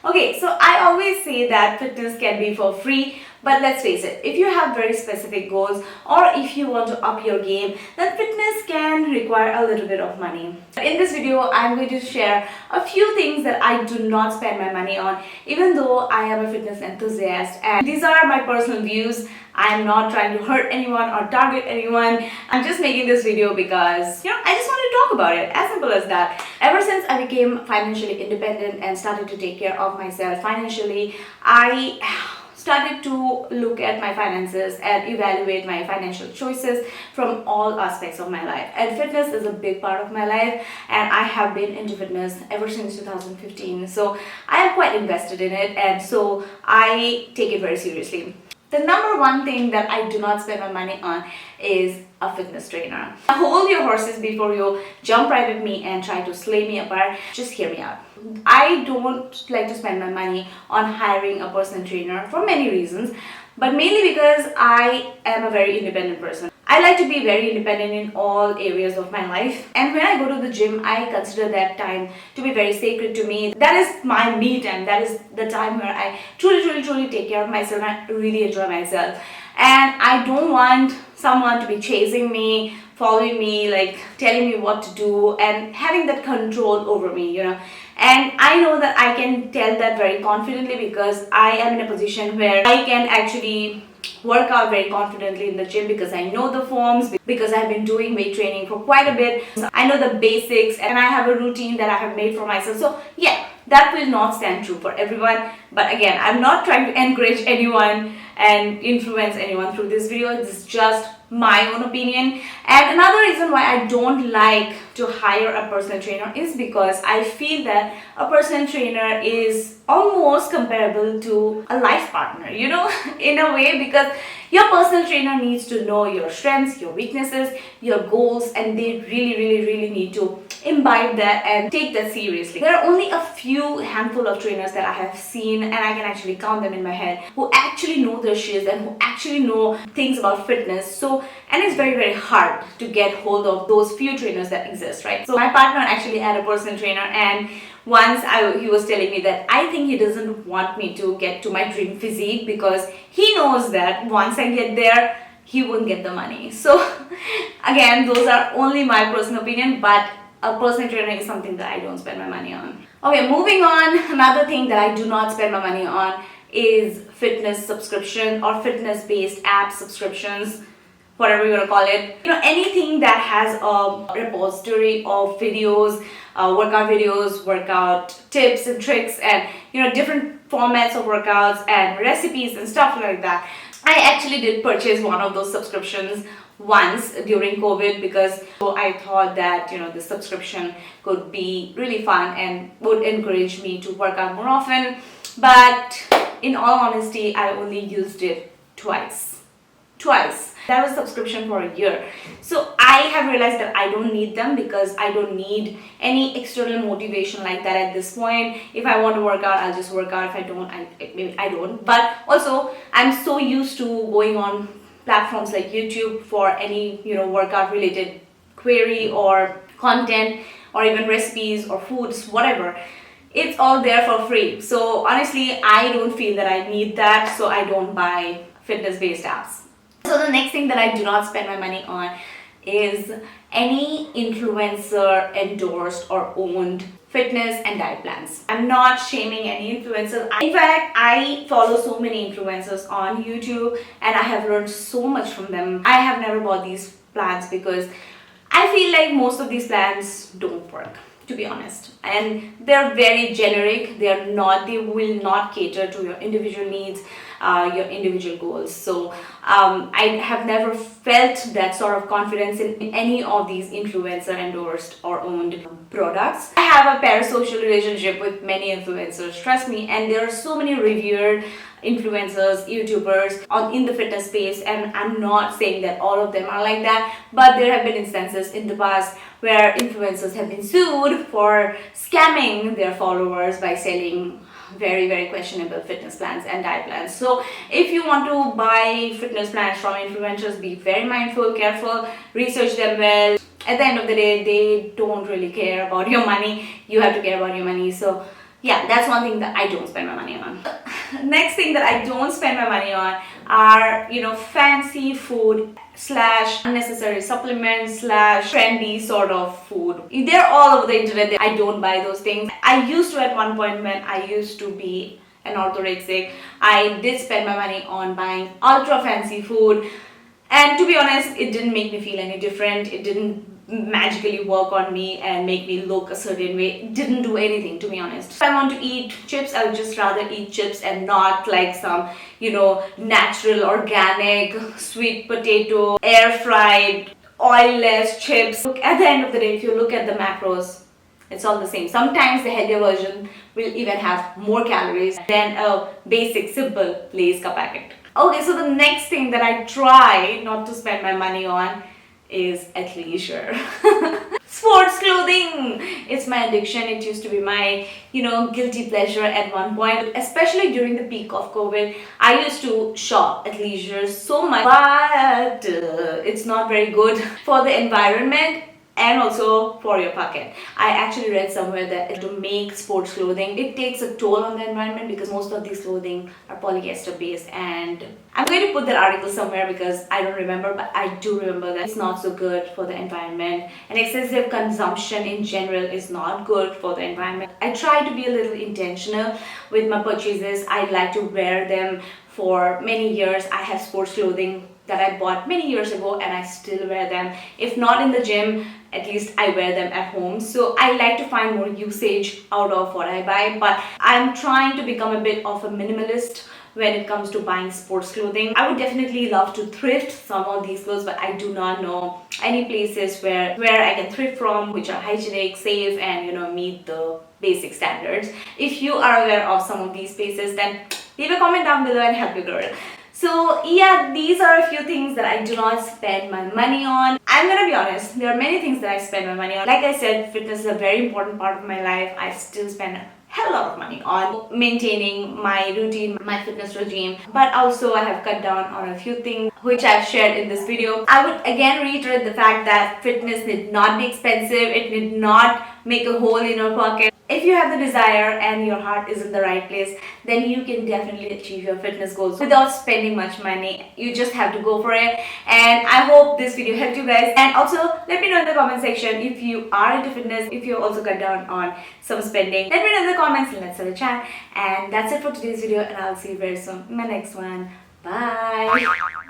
Okay, so I always say that fitness can be for free, but let's face it, if you have very specific goals or if you want to up your game, then fitness can require a little bit of money. In this video, I'm going to share a few things that I do not spend my money on, even though I am a fitness enthusiast. And these are my personal views. I'm not trying to hurt anyone or target anyone. I'm just making this video because, I just want to talk about it. As simple as that. Ever since I became financially independent and started to take care of myself financially, I started to look at my finances and evaluate my financial choices from all aspects of my life. And fitness is a big part of my life, and I have been into fitness ever since 2015. So I am quite invested in it, and so I take it very seriously. The number one thing that I do not spend my money on is a fitness trainer. Hold your horses before you jump right at me and try to slay me apart. Just hear me out. I don't like to spend my money on hiring a personal trainer for many reasons, but mainly because I am a very independent person. I like to be very independent in all areas of my life, and when I go to the gym, I consider that time to be very sacred to me. That is my me time. That is the time where I truly take care of myself and I really enjoy myself. And I don't want someone to be chasing me, following me, like telling me what to do and having that control over me. And I know that I can tell that very confidently because I am in a position where I can actually work out very confidently in the gym because I know the forms, because I've been doing weight training for quite a bit. So I know the basics and I have a routine that I have made for myself. So yeah, that will not stand true for everyone. But again, I'm not trying to encourage anyone and influence anyone through this video. It's just my own opinion. And another reason why I don't like to hire a personal trainer is because I feel that a personal trainer is almost comparable to a life partner, in a way, because your personal trainer needs to know your strengths, your weaknesses, your goals, and they really need to imbibe that and take that seriously. There are only a few handful of trainers that I have seen, and I can actually count them in my head, who actually know their shiz and who actually know things about fitness. So, and it's very hard to get hold of those few trainers that exist, right? So my partner actually had a personal trainer, and once he was telling me that I think he doesn't want me to get to my dream physique because he knows that once I get there, he won't get the money. So again, those are only my personal opinion, but a personal trainer is something that I don't spend my money on. Okay, moving on. Another thing that I do not spend my money on is fitness subscription or fitness-based app subscriptions, whatever you want to call it. Anything that has a repository of videos, workout tips and tricks, and different formats of workouts and recipes and stuff like that. I actually did purchase one of those subscriptions once during COVID because I thought that the subscription could be really fun and would encourage me to work out more often. But in all honesty, I only used it twice. That was subscription for a year. So I have realized that I don't need them because I don't need any external motivation like that at this point. If I want to work out, I'll just work out. If I don't, maybe I don't. But also, I'm so used to going on platforms like YouTube for any workout related query or content or even recipes or foods, whatever. It's all there for free. So honestly, I don't feel that I need that, so I don't buy fitness-based apps. So the next thing that I do not spend my money on is any influencer endorsed or owned fitness and diet plans. I'm not shaming any influencers. In fact, I follow so many influencers on YouTube and I have learned so much from them. I have never bought these plans because I feel like most of these plans don't work, to be honest, and they're very generic. They will not cater to your individual needs, your individual goals. So I have never felt that sort of confidence in any of these influencer endorsed or owned products. I have a parasocial relationship with many influencers, trust me, and there are so many revered influencers, YouTubers in the fitness space, and I'm not saying that all of them are like that, but there have been instances in the past where influencers have been sued for scamming their followers by selling very questionable fitness plans and diet plans. So if you want to buy fitness plans from influencers, be very mindful, careful, research them well. At the end of the day, they don't really care about your money. You have to care about your money. So Yeah, that's one thing that I don't spend my money on. Next thing that I don't spend my money on are, fancy food slash unnecessary supplements slash trendy sort of food. They're all over the internet. I don't buy those things. I used to at one point when I used to be an orthorexic. I did spend my money on buying ultra fancy food. And to be honest, it didn't make me feel any different. It didn't magically work on me and make me look a certain way. It didn't do anything, to be honest. If I want to eat chips, I would just rather eat chips and not like some, natural, organic, sweet potato, air fried, oilless chips. Look, at the end of the day, if you look at the macros, it's all the same. Sometimes the healthier version will even have more calories than a basic, simple Lay's ka packet. Okay, so the next thing that I try not to spend my money on is athleisure. Sports clothing. It's my addiction. It used to be my, guilty pleasure at one point. Especially during the peak of COVID, I used to shop athleisure so much. But it's not very good for the environment and also for your pocket. I actually read somewhere that to make sports clothing, it takes a toll on the environment because most of these clothing are polyester based, and I'm going to put that article somewhere because I don't remember, but I do remember that it's not so good for the environment, and excessive consumption in general is not good for the environment. I try to be a little intentional with my purchases. I like to wear them for many years. I have sports clothing that I bought many years ago and I still wear them. If not in the gym, at least I wear them at home. So I like to find more usage out of what I buy, but I'm trying to become a bit of a minimalist when it comes to buying sports clothing. I would definitely love to thrift some of these clothes, but I do not know any places where I can thrift from which are hygienic, safe, and meet the basic standards. If you are aware of some of these places, then leave a comment down below and help your girl. So yeah, these are a few things that I do not spend my money on. I'm gonna be honest, there are many things that I spend my money on. Like I said, fitness is a very important part of my life. I still spend a hell lot of money on maintaining my routine, my fitness regime, but also I have cut down on a few things which I've shared in this video. I would again reiterate the fact that fitness need not be expensive. It need not make a hole in your pocket. If you have the desire and your heart is in the right place, then you can definitely achieve your fitness goals without spending much money. You just have to go for it. And I hope this video helped you guys. And also, let me know in the comment section if you are into fitness, if you also cut down on some spending. Let me know in the comments and let's have a chat. And that's it for today's video, and I'll see you very soon in my next one. Bye!